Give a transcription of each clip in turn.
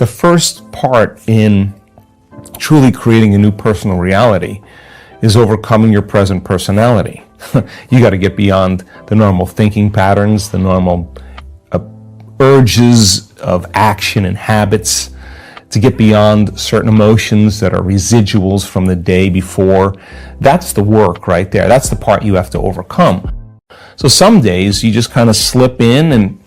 the first part in truly creating a new personal reality is overcoming your present personality. You got to get beyond the normal thinking patterns, the normal urges of action and habits, to get beyond certain emotions that are residuals from the day before. That's the work right there. That's the part you have to overcome. So some days you just kind of slip in and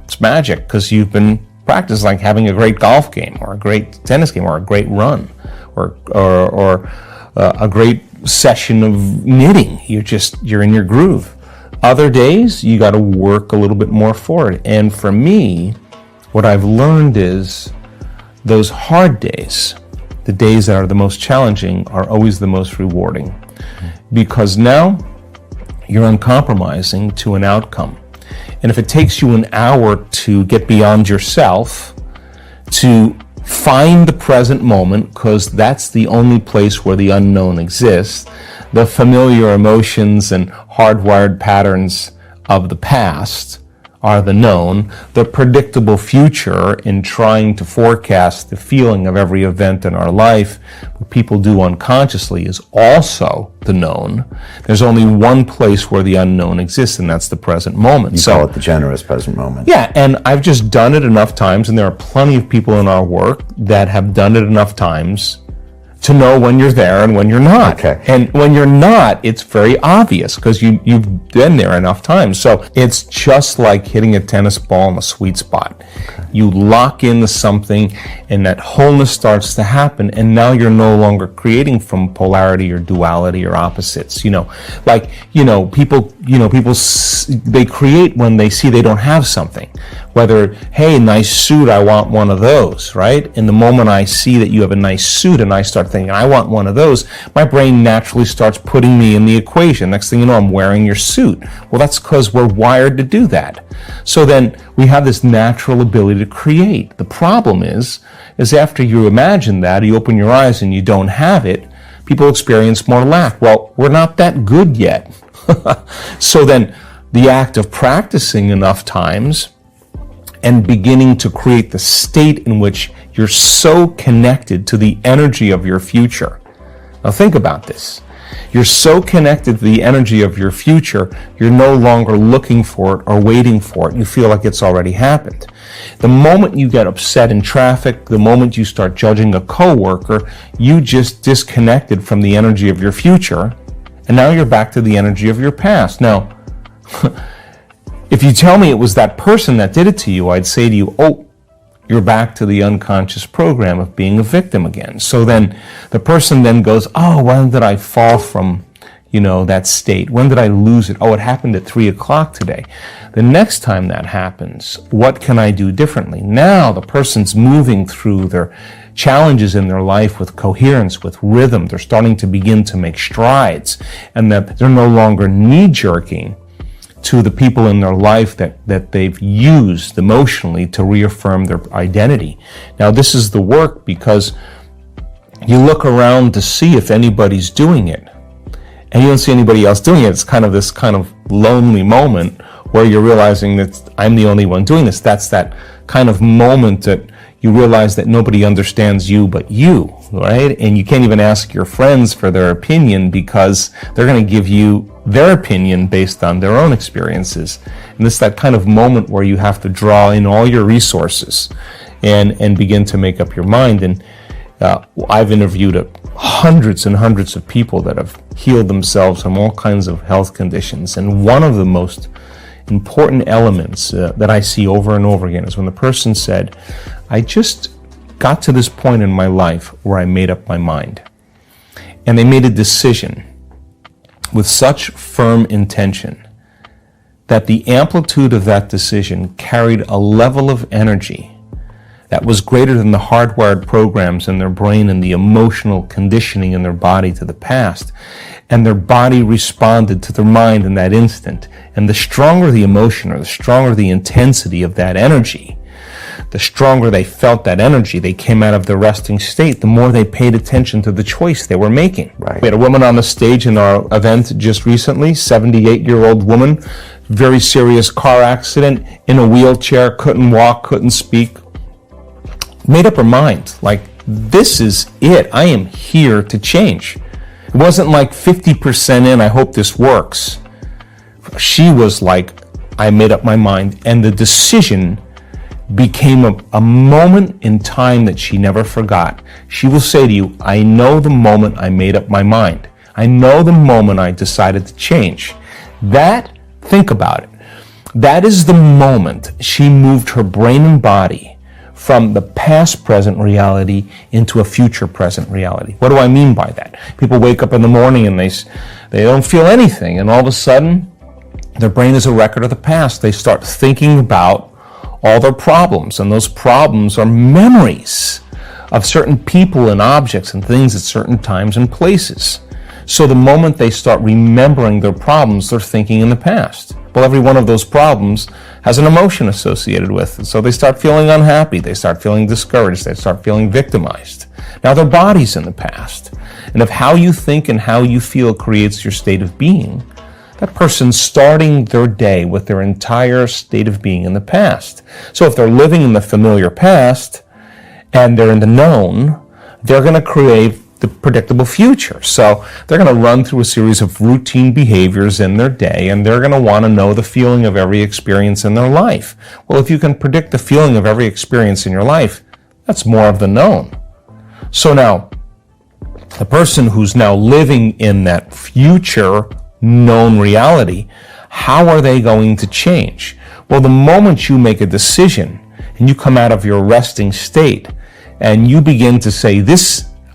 it's magic because you've been practicing, like having a great golf game or a great tennis game or a great run or a great session of knitting. You're in your groove. Other days you got to work a little bit more for it. And for me, what I've learned is those hard days, the days that are the most challenging, are always the most rewarding, because now you're uncompromising to an outcome. And if it takes you an hour to get beyond yourself, to find the present moment, because that's the only place where the unknown exists, the familiar emotions and hardwired patterns of the past are the known, the predictable future in trying to forecast the feeling of every event in our life, what people do unconsciously, is also the known. There's only one place where the unknown exists, and that's the present moment. You call it the generous present moment. Yeah, and I've just done it enough times, and there are plenty of people in our work that have done it enough times to know when you're there and when you're not. Okay. And when you're not, it's very obvious because you've been there enough times. So it's just like hitting a tennis ball in a sweet spot. Okay. You lock into something and that wholeness starts to happen, and now you're no longer creating from polarity or duality or opposites. People they create when they see they don't have something. Whether, hey, nice suit, I want one of those, right? And the moment I see that you have a nice suit and I start thinking, I want one of those, my brain naturally starts putting me in the equation. Next thing you know, I'm wearing your suit. Well, that's because we're wired to do that. So then we have this natural ability to create. The problem is after you imagine that, you open your eyes and you don't have it, people experience more lack. Well, we're not that good yet. So then the act of practicing enough times and beginning to create the state in which you're so connected to the energy of your future. Now think about this. You're so connected to the energy of your future, you're no longer looking for it or waiting for it. You feel like it's already happened. The moment you get upset in traffic, the moment you start judging a coworker, you just disconnected from the energy of your future, and now you're back to the energy of your past. Now, if you tell me it was that person that did it to you, I'd say to you, oh, you're back to the unconscious program of being a victim again. So then the person then goes, oh, when did I fall from, that state? When did I lose it? Oh, it happened at 3 o'clock today. The next time that happens, what can I do differently? Now the person's moving through their challenges in their life with coherence, with rhythm. They're starting to begin to make strides, and that they're no longer knee-jerking to the people in their life that they've used emotionally to reaffirm their identity. Now, this is the work because you look around to see if anybody's doing it, and you don't see anybody else doing it. It's kind of this kind of lonely moment where you're realizing that I'm the only one doing this. That's that kind of moment that you realize that nobody understands you but you, right? And you can't even ask your friends for their opinion because they're going to give you their opinion based on their own experiences. And it's that kind of moment where you have to draw in all your resources and begin to make up your mind. And I've interviewed hundreds and hundreds of people that have healed themselves from all kinds of health conditions. And one of the most important elements that I see over and over again is when the person said, I just got to this point in my life where I made up my mind. And they made a decision with such firm intention that the amplitude of that decision carried a level of energy that was greater than the hardwired programs in their brain and the emotional conditioning in their body to the past. And their body responded to their mind in that instant. And the stronger the emotion or the stronger the intensity of that energy, the stronger they felt that energy, they came out of the resting state, the more they paid attention to the choice they were making. Right. We had a woman on the stage in our event just recently, 78-year-old woman, very serious car accident, in a wheelchair, couldn't walk, couldn't speak, made up her mind. Like, this is it. I am here to change. It wasn't like 50% in, I hope this works. She was like, I made up my mind. And the decision became a moment in time that she never forgot. She will say to you, I know the moment I made up my mind. I know the moment I decided to change. That, think about it, that is the moment she moved her brain and body from the past present reality into a future present reality. What do I mean by that? People wake up in the morning and they don't feel anything, and all of a sudden their brain is a record of the past. They start thinking about all their problems, and those problems are memories of certain people and objects and things at certain times and places. So the moment they start remembering their problems, they're thinking in the past. Well, every one of those problems has an emotion associated with it. So they start feeling unhappy, they start feeling discouraged, they start feeling victimized. Now their body's in the past. And if how you think and how you feel creates your state of being, that person's starting their day with their entire state of being in the past. So if they're living in the familiar past and they're in the known, they're going to create the predictable future. So they're going to run through a series of routine behaviors in their day, and they're going to want to know the feeling of every experience in their life. Well, if you can predict the feeling of every experience in your life, that's more of the known. So now, the person who's now living in that future known reality, how are they going to change? Well, the moment you make a decision and you come out of your resting state and you begin to say,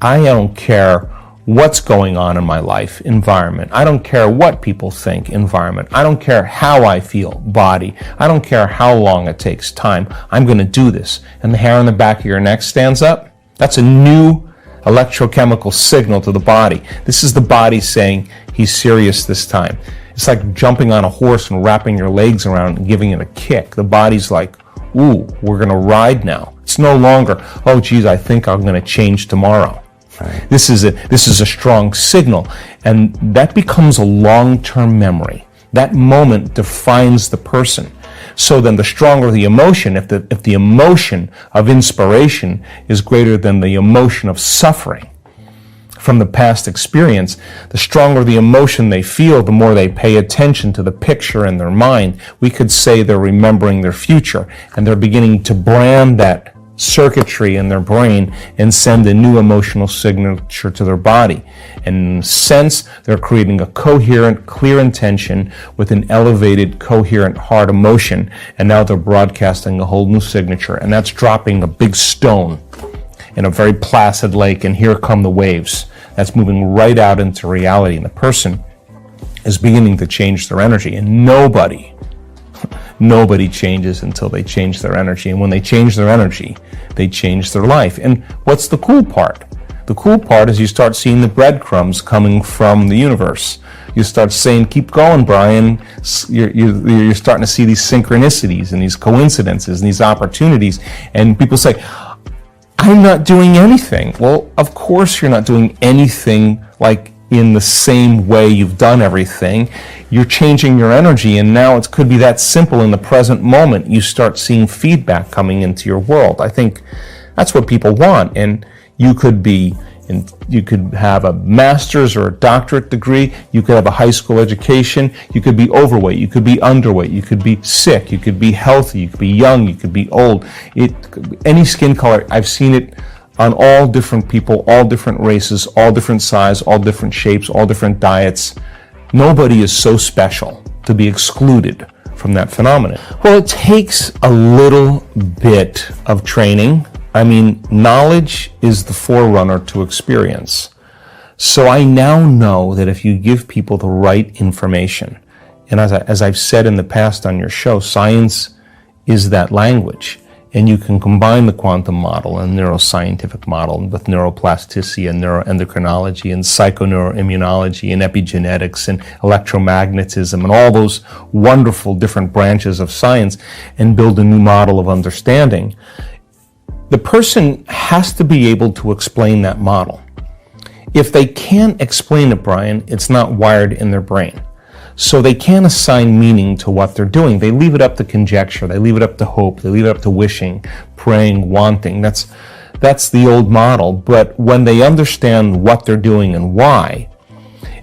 I don't care what's going on in my life, environment. I don't care what people think, environment. I don't care how I feel, body. I don't care how long it takes, time. I'm going to do this. And the hair on the back of your neck stands up. That's a new electrochemical signal to the body. This is the body saying, he's serious this time. It's like jumping on a horse and wrapping your legs around and giving it a kick. The body's like, ooh, we're going to ride now. It's no longer, oh, geez, I think I'm going to change tomorrow. Right. This is a strong signal, and that becomes a long-term memory. That moment defines the person. So then the stronger the emotion, if the emotion of inspiration is greater than the emotion of suffering from the past experience, the stronger the emotion they feel, the more they pay attention to the picture in their mind. We could say they're remembering their future, and they're beginning to brand that circuitry in their brain and send a new emotional signature to their body. And in a sense, they're creating a coherent, clear intention with an elevated, coherent heart emotion, and now they're broadcasting a whole new signature, and that's dropping a big stone in a very placid lake, and here come the waves. That's moving right out into reality, and the person is beginning to change their energy, and nobody changes until they change their energy. And when they change their energy, they change their life. And what's the cool part? The cool part is you start seeing the breadcrumbs coming from the universe. You start saying, keep going, Brian. You're starting to see these synchronicities and these coincidences and these opportunities. And people say, I'm not doing anything. Well, of course you're not doing anything like in the same way you've done everything. You're changing your energy, and now it could be that simple. In the present moment, you start seeing feedback coming into your world. I think that's what people want. And you could have a master's or a doctorate degree, you could have a high school education, you could be overweight, you could be underweight, you could be sick, you could be healthy, you could be young, you could be old. Any skin color, I've seen it on all different people, all different races, all different size, all different shapes, all different diets. Nobody is so special to be excluded from that phenomenon. Well, it takes a little bit of training. I mean, knowledge is the forerunner to experience. So I now know that if you give people the right information, and as I've said in the past on your show, science is that language. And you can combine the quantum model and neuroscientific model with neuroplasticity and neuroendocrinology and psychoneuroimmunology and epigenetics and electromagnetism and all those wonderful different branches of science and build a new model of understanding. The person has to be able to explain that model. If they can't explain it, Brian, it's not wired in their brain. So they can't assign meaning to what they're doing. They leave it up to conjecture. They leave it up to hope. They leave it up to wishing, praying, wanting. That's the old model. But when they understand what they're doing and why,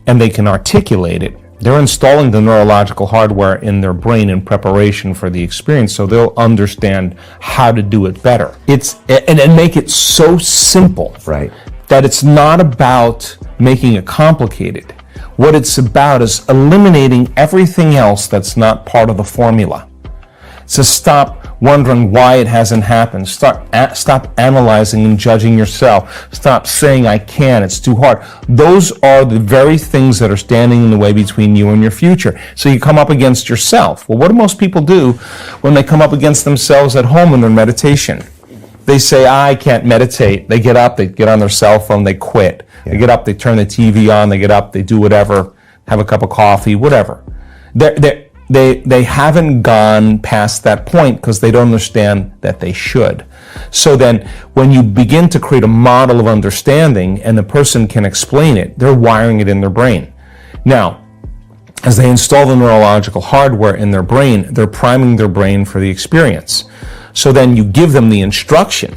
and they can articulate it, they're installing the neurological hardware in their brain in preparation for the experience, so they'll understand how to do it better. And make it so simple, Right. that it's not about making it complicated. What it's about is eliminating everything else that's not part of the formula. So stop wondering why it hasn't happened. Stop analyzing and judging yourself. Stop saying, I can't, it's too hard. Those are the very things that are standing in the way between you and your future. So you come up against yourself. Well, what do most people do when they come up against themselves at home in their meditation? They say, I can't meditate. They get up, they get on their cell phone, they quit. They get up, they turn the TV on, they get up, they do whatever, have a cup of coffee, whatever. They haven't gone past that point because they don't understand that they should. So then when you begin to create a model of understanding and the person can explain it, they're wiring it in their brain. Now, as they install the neurological hardware in their brain, they're priming their brain for the experience. So then you give them the instruction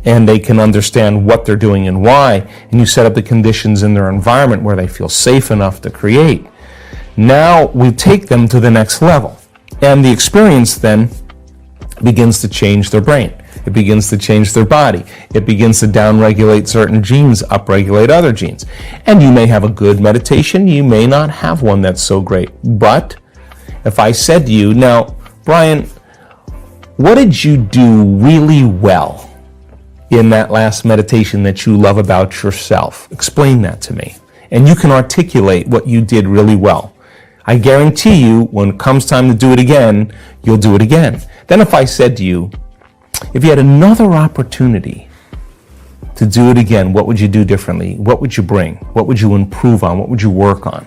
and they can understand what they're doing and why, and you set up the conditions in their environment where they feel safe enough to create. Now we take them to the next level, and the experience then begins to change their brain. It begins to change their body. It begins to downregulate certain genes, upregulate other genes. And you may have a good meditation, you may not have one that's so great. But if I said to you, now, Brian, what did you do really well in that last meditation that you love about yourself? Explain that to me. And you can articulate what you did really well. I guarantee you, when it comes time to do it again, you'll do it again. Then if I said to you, if you had another opportunity to do it again, what would you do differently? What would you bring? What would you improve on? What would you work on?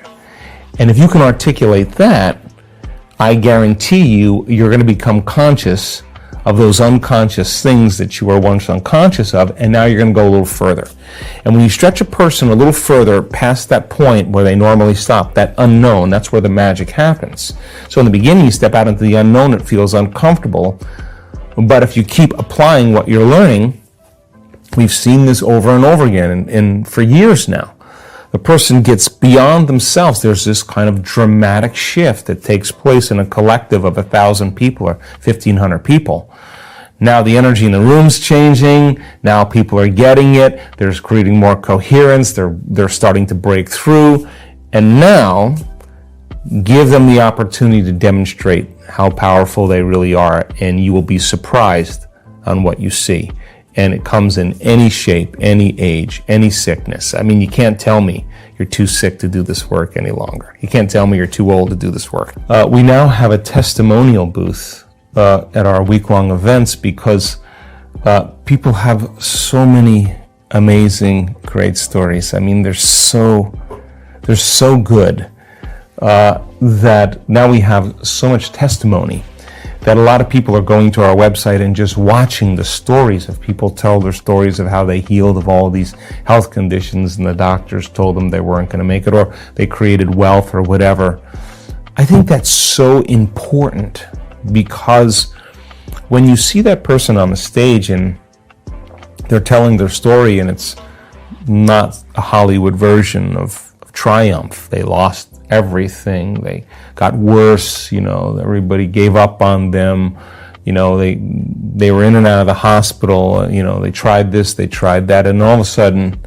And if you can articulate that, I guarantee you, you're going to become conscious of those unconscious things that you were once unconscious of, and now you're going to go a little further. And when you stretch a person a little further past that point where they normally stop, that unknown, that's where the magic happens. So in the beginning, you step out into the unknown, it feels uncomfortable, but if you keep applying what you're learning, we've seen this over and over again, and for years now. The person gets beyond themselves. There's this kind of dramatic shift that takes place in a collective of 1,000 people or 1,500 people. Now the energy in the room's changing. Now people are getting it. They're creating more coherence. They're starting to break through. And now, give them the opportunity to demonstrate how powerful they really are, and you will be surprised on what you see. And it comes in any shape, any age, any sickness. I mean, you can't tell me you're too sick to do this work any longer. You can't tell me you're too old to do this work. We now have a testimonial booth at our week-long events because people have so many amazing, great stories. I mean, they're so good that now we have so much testimony that a lot of people are going to our website and just watching the stories of people tell their stories of how they healed of all these health conditions and the doctors told them they weren't going to make it, or they created wealth or whatever. I think that's so important because when you see that person on the stage and they're telling their story and it's not a Hollywood version of triumph, they lost everything, they got worse, everybody gave up on them, they were in and out of the hospital, they tried this, they tried that, and all of a sudden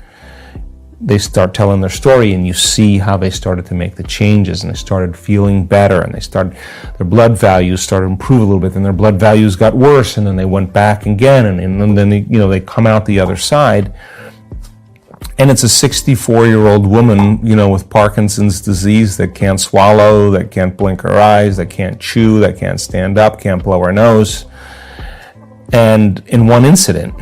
they start telling their story and you see how they started to make the changes and they started feeling better and their blood values started to improve a little bit, and their blood values got worse, and then they went back again, and then they come out the other side. And it's a 64-year-old woman, with Parkinson's disease that can't swallow, that can't blink her eyes, that can't chew, that can't stand up, can't blow her nose. And in one incident,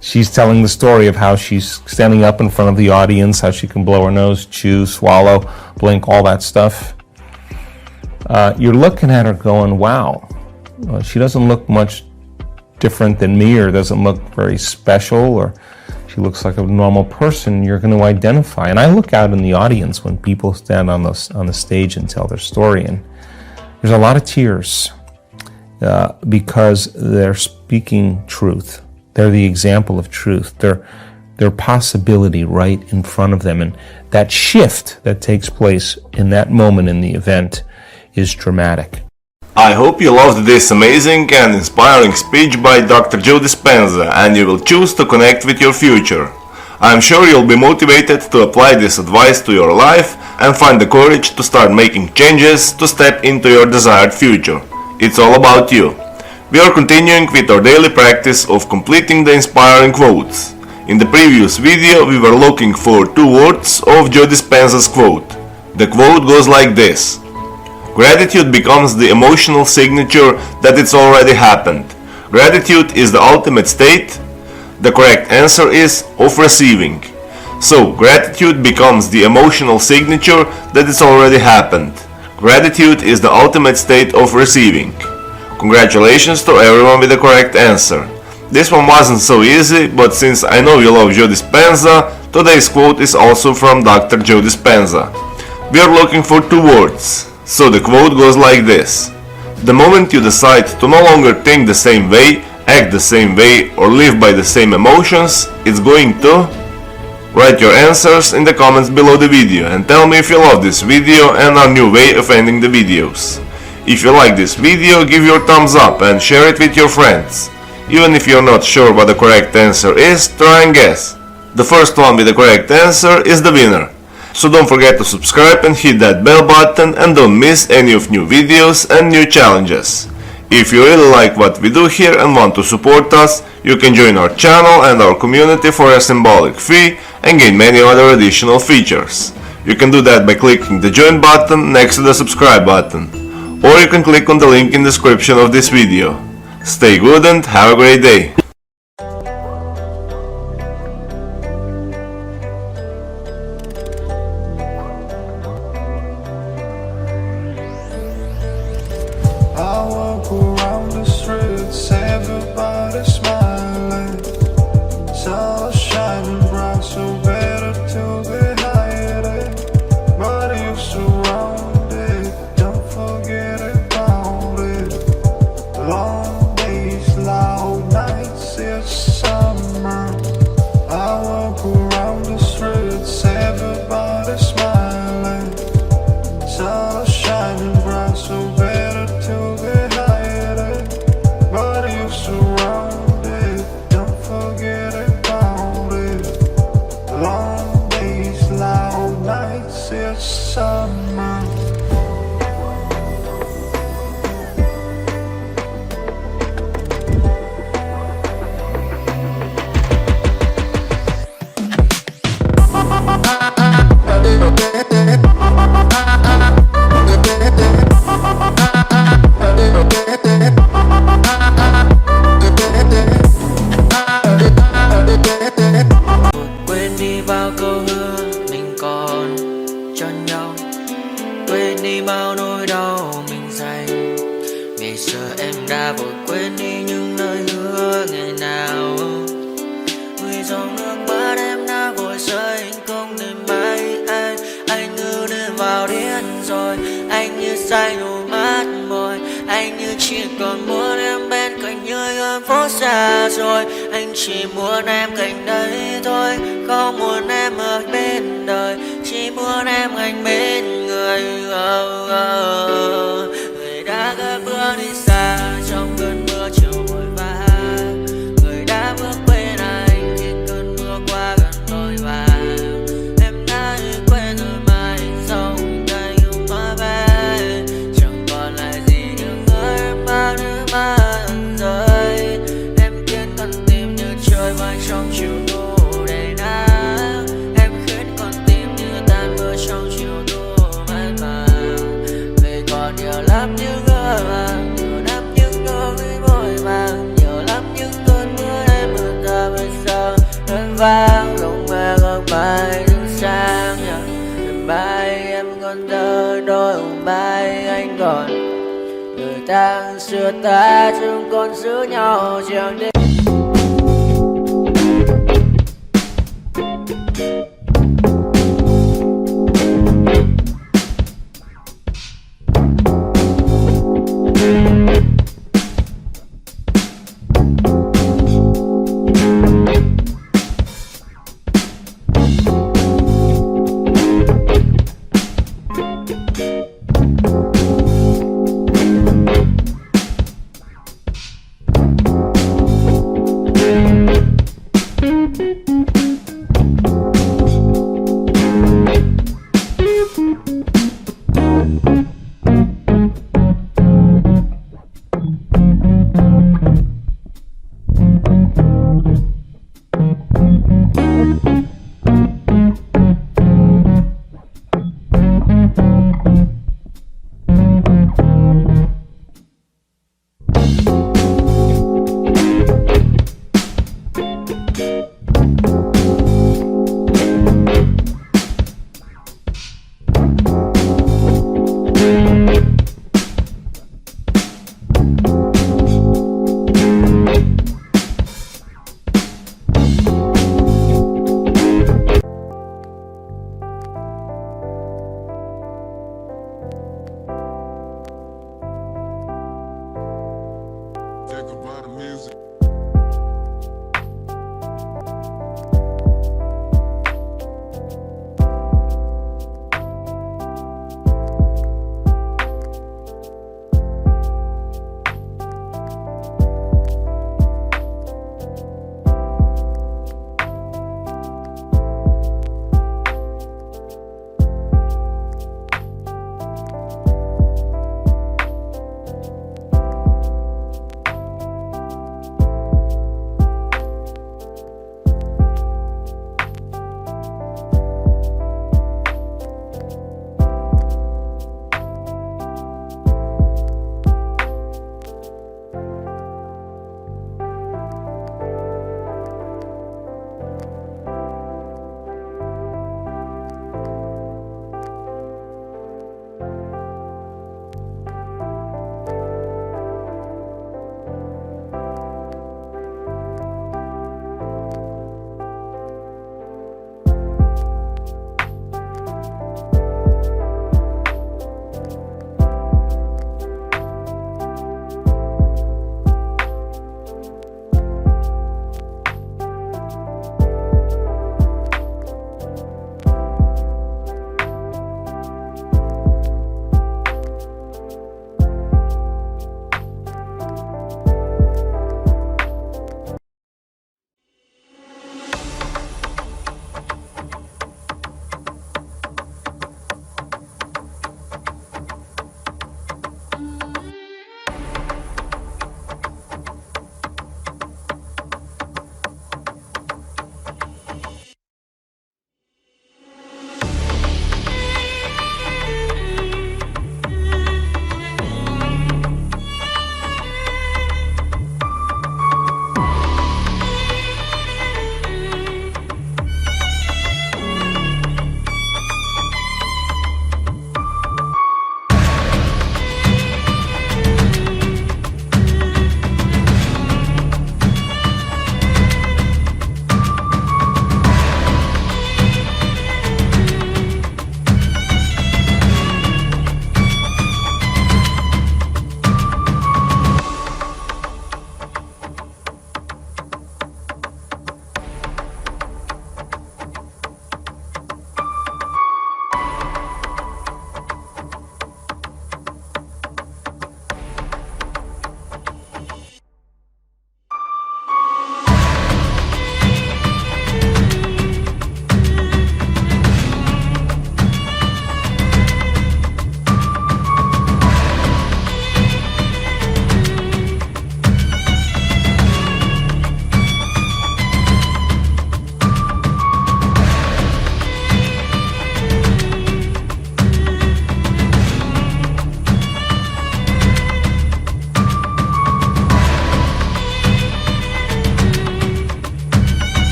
she's telling the story of how she's standing up in front of the audience, how she can blow her nose, chew, swallow, blink, all that stuff. You're looking at her going, wow, she doesn't look much different than me, or doesn't look very special, or She looks like a normal person. You're going to identify. And I look out in the audience when people stand on the stage and tell their story, and there's a lot of tears because they're speaking truth. They're the example of truth. They're possibility right in front of them. And that shift that takes place in that moment in the event is dramatic. I hope you loved this amazing and inspiring speech by Dr. Joe Dispenza and you will choose to connect with your future. I am sure you'll be motivated to apply this advice to your life and find the courage to start making changes to step into your desired future. It's all about you. We are continuing with our daily practice of completing the inspiring quotes. In the previous video we were looking for 2 words of Joe Dispenza's quote. The quote goes like this: gratitude becomes the emotional signature that it's already happened. Gratitude is the ultimate state. The correct answer is of receiving. So, gratitude becomes the emotional signature that it's already happened. Gratitude is the ultimate state of receiving. Congratulations to everyone with the correct answer. This one wasn't so easy, but since I know you love Joe Dispenza, today's quote is also from Dr. Joe Dispenza. We are looking for 2 words. So the quote goes like this: the moment you decide to no longer think the same way, act the same way, or live by the same emotions, it's going to... Write your answers in the comments below the video and tell me if you love this video and our new way of ending the videos. If you like this video, give your thumbs up and share it with your friends. Even if you're not sure what the correct answer is, try and guess. The first one with the correct answer is the winner. So don't forget to subscribe and hit that bell button and don't miss any of new videos and new challenges. If you really like what we do here and want to support us, you can join our channel and our community for a symbolic fee and gain many other additional features. You can do that by clicking the join button next to the subscribe button, or you can click on the link in the description of this video. Stay good and have a great day! I walk around the streets, everybody smiling. Sun shining bright, so better to be hiding. But you're surrounded, don't forget about it. Long days, loud nights, it's summer. I walk around the streets, everybody smiling. Sun shining bright, so better to be hiding. But you're surrounded, don't forget about it. Long days, loud nights, it's summer. Quên đi bao câu hứa mình còn cho nhau, quên đi bao nỗi đau mình dành. Ngày xưa em đã vội quên đi những lời hứa ngày nào, vì dòng nước mắt em đã vội rơi, anh không thể mãi anh như đến vào điên rồi, anh như say đôi mắt môi, anh như chỉ còn muốn em bên cạnh như ở phố xa rồi, anh chỉ muốn em cạnh đấy thôi, không muốn em ở bên đời, chỉ muốn em anh bên người. Người đã gỡ bước đi xa trong cơn mưa chiều vội vã, người đã bước quên anh khi cơn mưa qua gần đôi và em đã quên rồi mà anh sống đây không nói về, chẳng còn lại gì những người em bao nước mắt rơi. Em khiến con tim như trôi vai trong chiều thu đầy nắng, em khiến con tim như tan mưa trong chiều thu mát màng. Vì còn nhiều lắm những ngỡ màng, nhiều lắm những nỗi vội vàng, nhiều lắm những cơn mưa em mưa ta bây giờ đơn vang không mơ không mai đứng sang. Đêm mai em còn thơ đôi hôm mai anh còn người ta xưa ta chúng còn giữ nhau chẳng đêm.